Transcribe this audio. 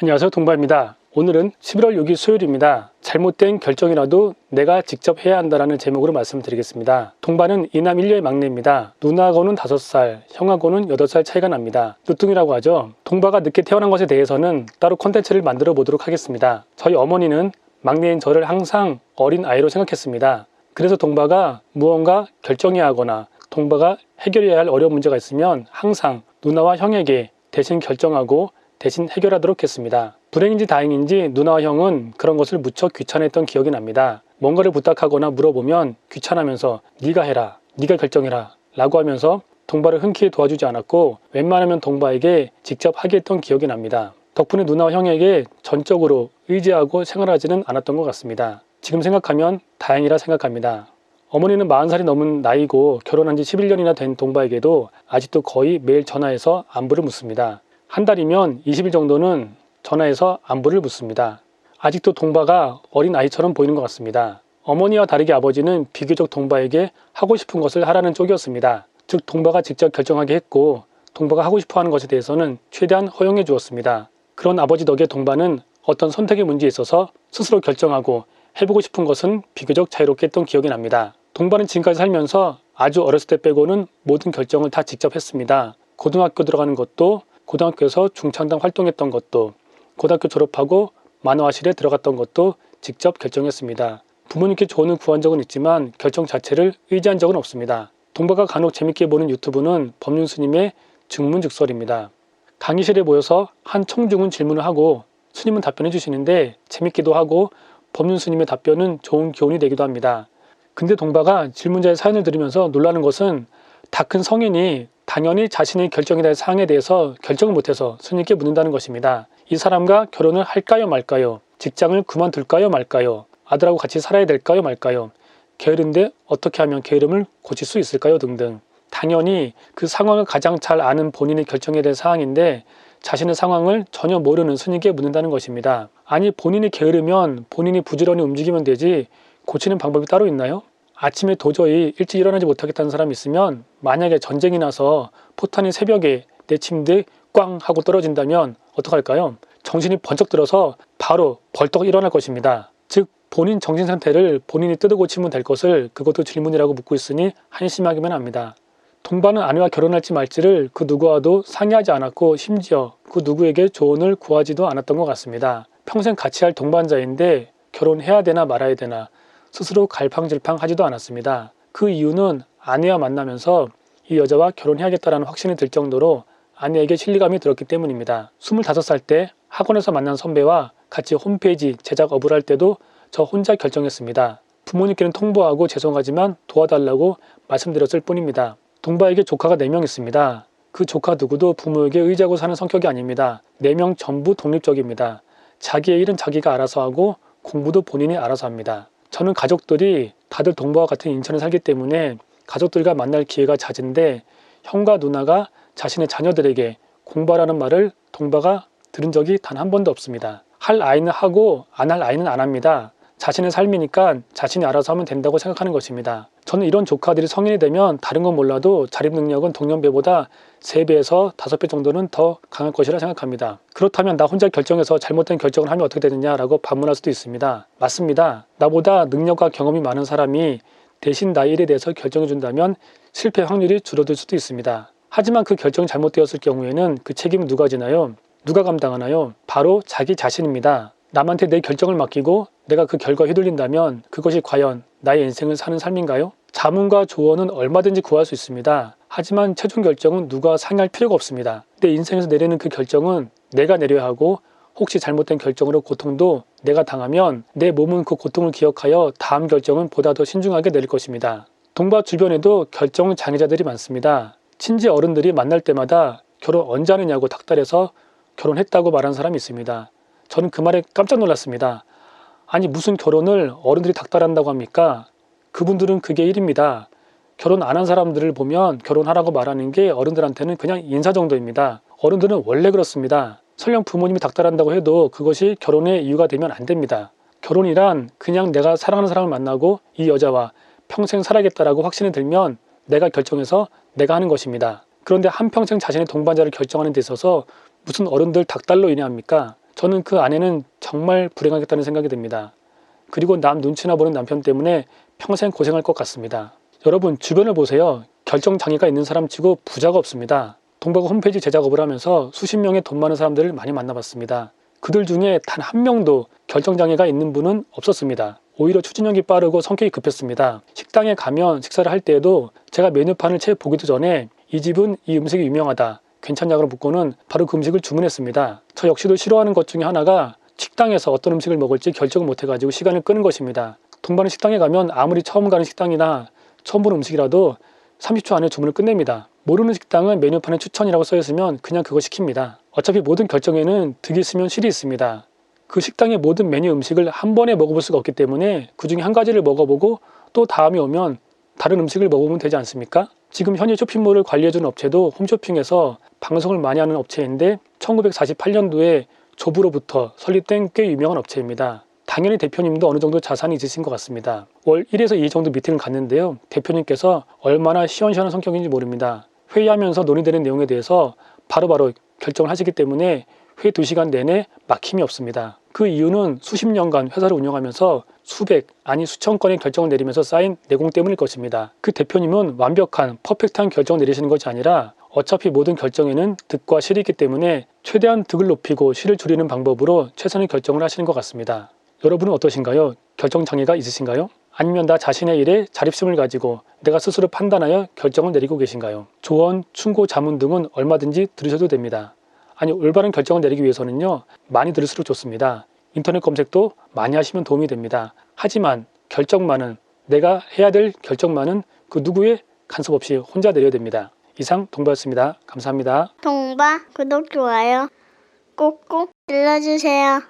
안녕하세요, 동바입니다. 오늘은 11월 6일 수요일입니다. 잘못된 결정이라도 내가 직접 해야 한다는 제목으로 말씀드리겠습니다. 동바는 이남 1녀의 막내입니다. 누나하고는 5살, 형하고는 8살 차이가 납니다. 늦둥이라고 하죠. 동바가 늦게 태어난 것에 대해서는 따로 콘텐츠를 만들어 보도록 하겠습니다. 저희 어머니는 막내인 저를 항상 어린 아이로 생각했습니다. 그래서 동바가 무언가 결정해야 하거나 동바가 해결해야 할 어려운 문제가 있으면 항상 누나와 형에게 대신 결정하고 대신 해결하도록 했습니다. 불행인지 다행인지 누나와 형은 그런 것을 무척 귀찮아했던 기억이 납니다. 뭔가를 부탁하거나 물어보면 귀찮으면서 네가 해라, 네가 결정해라 라고 하면서 동바를 흔쾌히 도와주지 않았고 웬만하면 동바에게 직접 하게 했던 기억이 납니다. 덕분에 누나와 형에게 전적으로 의지하고 생활하지는 않았던 것 같습니다. 지금 생각하면 다행이라 생각합니다. 어머니는 40살이 넘은 나이고 결혼한 지 11년이나 된 동바에게도 아직도 거의 매일 전화해서 안부를 묻습니다. 한 달이면 20일 정도는 전화해서 안부를 묻습니다. 아직도 동바가 어린 아이처럼 보이는 것 같습니다. 어머니와 다르게 아버지는 비교적 동바에게 하고 싶은 것을 하라는 쪽이었습니다. 즉 동바가 직접 결정하게 했고 동바가 하고 싶어 하는 것에 대해서는 최대한 허용해 주었습니다. 그런 아버지 덕에 동바는 어떤 선택의 문제에 있어서 스스로 결정하고 해보고 싶은 것은 비교적 자유롭게 했던 기억이 납니다. 동바는 지금까지 살면서 아주 어렸을 때 빼고는 모든 결정을 다 직접 했습니다. 고등학교 들어가는 것도, 고등학교에서 중창단 활동했던 것도, 고등학교 졸업하고 만화실에 들어갔던 것도 직접 결정했습니다. 부모님께 조언을 구한 적은 있지만 결정 자체를 의지한 적은 없습니다. 동바가 간혹 재밌게 보는 유튜브는 법륜 스님의 증문즉설입니다. 강의실에 모여서 한 청중은 질문을 하고 스님은 답변해 주시는데 재밌기도 하고 법륜 스님의 답변은 좋은 교훈이 되기도 합니다. 근데 동바가 질문자의 사연을 들으면서 놀라는 것은 다 큰 성인이 당연히 자신의 결정에 대한 사항에 대해서 결정을 못해서 스님께 묻는다는 것입니다. 이 사람과 결혼을 할까요 말까요? 직장을 그만둘까요 말까요? 아들하고 같이 살아야 될까요 말까요? 게으른데 어떻게 하면 게으름을 고칠 수 있을까요? 등등. 당연히 그 상황을 가장 잘 아는 본인의 결정에 대한 사항인데 자신의 상황을 전혀 모르는 스님께 묻는다는 것입니다. 아니 본인이 게으르면 본인이 부지런히 움직이면 되지 고치는 방법이 따로 있나요? 아침에 도저히 일찍 일어나지 못하겠다는 사람이 있으면 만약에 전쟁이 나서 포탄이 새벽에 내 침대에 꽝 하고 떨어진다면 어떡할까요? 정신이 번쩍 들어서 바로 벌떡 일어날 것입니다. 즉 본인 정신 상태를 본인이 뜯어 고치면 될 것을 그것도 질문이라고 묻고 있으니 한심하기만 합니다. 동바는 아내와 결혼할지 말지를 그 누구와도 상의하지 않았고 심지어 그 누구에게 조언을 구하지도 않았던 것 같습니다. 평생 같이 할 동반자인데 결혼해야 되나 말아야 되나 스스로 갈팡질팡 하지도 않았습니다. 그 이유는 아내와 만나면서 이 여자와 결혼해야겠다라는 확신이 들 정도로 아내에게 신뢰감이 들었기 때문입니다. 25살 때 학원에서 만난 선배와 같이 홈페이지 제작업을 할 때도 저 혼자 결정했습니다. 부모님께는 통보하고 죄송하지만 도와달라고 말씀드렸을 뿐입니다. 동바에게 조카가 4명 있습니다. 그 조카 누구도 부모에게 의지하고 사는 성격이 아닙니다. 4명 전부 독립적입니다. 자기의 일은 자기가 알아서 하고 공부도 본인이 알아서 합니다. 저는 가족들이 다들 동바와 같은 인천에 살기 때문에 가족들과 만날 기회가 잦은데 형과 누나가 자신의 자녀들에게 공부하라는 말을 동바가 들은 적이 단 한 번도 없습니다. 할 아이는 하고 안 할 아이는 안 합니다. 자신의 삶이니까 자신이 알아서 하면 된다고 생각하는 것입니다. 저는 이런 조카들이 성인이 되면 다른 건 몰라도 자립 능력은 동년배보다 3배에서 5배 정도는 더 강할 것이라 생각합니다. 그렇다면 나 혼자 결정해서 잘못된 결정을 하면 어떻게 되느냐라고 반문할 수도 있습니다. 맞습니다. 나보다 능력과 경험이 많은 사람이 대신 나의 일에 대해서 결정해 준다면 실패 확률이 줄어들 수도 있습니다. 하지만 그 결정이 잘못되었을 경우에는 그 책임은 누가 지나요? 누가 감당하나요? 바로 자기 자신입니다. 남한테 내 결정을 맡기고 내가 그 결과에 휘둘린다면 그것이 과연 나의 인생을 사는 삶인가요? 자문과 조언은 얼마든지 구할 수 있습니다. 하지만 최종 결정은 누가 상의할 필요가 없습니다. 내 인생에서 내리는 그 결정은 내가 내려야 하고 혹시 잘못된 결정으로 고통도 내가 당하면 내 몸은 그 고통을 기억하여 다음 결정은 보다 더 신중하게 내릴 것입니다. 동바 주변에도 결정 장애자들이 많습니다. 친지 어른들이 만날 때마다 결혼 언제 하느냐고 닥달해서 결혼했다고 말하는 사람이 있습니다. 저는 그 말에 깜짝 놀랐습니다. 아니 무슨 결혼을 어른들이 닥달한다고 합니까? 그분들은 그게 일입니다. 결혼 안 한 사람들을 보면 결혼하라고 말하는 게 어른들한테는 그냥 인사 정도입니다. 어른들은 원래 그렇습니다. 설령 부모님이 닥달한다고 해도 그것이 결혼의 이유가 되면 안 됩니다. 결혼이란 그냥 내가 사랑하는 사람을 만나고 이 여자와 평생 살아야겠다라고 확신이 들면 내가 결정해서 내가 하는 것입니다. 그런데 한평생 자신의 동반자를 결정하는 데 있어서 무슨 어른들 닥달로 인해 합니까? 저는 그 아내는 정말 불행하겠다는 생각이 듭니다. 그리고 남 눈치나 보는 남편 때문에 평생 고생할 것 같습니다. 여러분 주변을 보세요. 결정장애가 있는 사람 치고 부자가 없습니다. 동바가 홈페이지 제작업을 하면서 수십 명의 돈 많은 사람들을 많이 만나봤습니다. 그들 중에 단 한 명도 결정장애가 있는 분은 없었습니다. 오히려 추진력이 빠르고 성격이 급했습니다. 식당에 가면 식사를 할 때에도 제가 메뉴판을 채 보기도 전에 이 집은 이 음식이 유명하다, 괜찮냐고 묻고는 바로 그 음식을 주문했습니다. 저 역시도 싫어하는 것 중에 하나가 식당에서 어떤 음식을 먹을지 결정을 못해가지고 시간을 끄는 것입니다. 동반은 식당에 가면 아무리 처음 가는 식당이나 처음 보는 음식이라도 30초 안에 주문을 끝냅니다. 모르는 식당은 메뉴판에 추천이라고 써있으면 그냥 그거 시킵니다. 어차피 모든 결정에는 득이 있으면 실이 있습니다. 그 식당의 모든 메뉴 음식을 한 번에 먹어볼 수가 없기 때문에 그 중에 한 가지를 먹어보고 또 다음에 오면 다른 음식을 먹어보면 되지 않습니까? 지금 현재 쇼핑몰을 관리해주는 업체도 홈쇼핑에서 방송을 많이 하는 업체인데 1948년도에 조부로부터 설립된 꽤 유명한 업체입니다. 당연히 대표님도 어느 정도 자산이 있으신 것 같습니다. 월 1에서 2 정도 미팅을 갔는데요. 대표님께서 얼마나 시원시원한 성격인지 모릅니다. 회의하면서 논의되는 내용에 대해서 바로바로 결정을 하시기 때문에 회의 2시간 내내 막힘이 없습니다. 그 이유는 수십 년간 회사를 운영하면서 수백 아니 수천 건의 결정을 내리면서 쌓인 내공 때문일 것입니다. 그 대표님은 완벽한 퍼펙트한 결정을 내리시는 것이 아니라 어차피 모든 결정에는 득과 실이 있기 때문에 최대한 득을 높이고 실을 줄이는 방법으로 최선의 결정을 하시는 것 같습니다. 여러분은 어떠신가요? 결정 장애가 있으신가요? 아니면 나 자신의 일에 자립심을 가지고 내가 스스로 판단하여 결정을 내리고 계신가요? 조언, 충고, 자문 등은 얼마든지 들으셔도 됩니다. 아니, 올바른 결정을 내리기 위해서는요, 많이 들을수록 좋습니다. 인터넷 검색도 많이 하시면 도움이 됩니다. 하지만 결정만은, 내가 해야 될 결정만은 그 누구의 간섭 없이 혼자 내려야 됩니다. 이상 동바였습니다. 감사합니다. 동바 구독, 좋아요 꼭꼭 눌러주세요.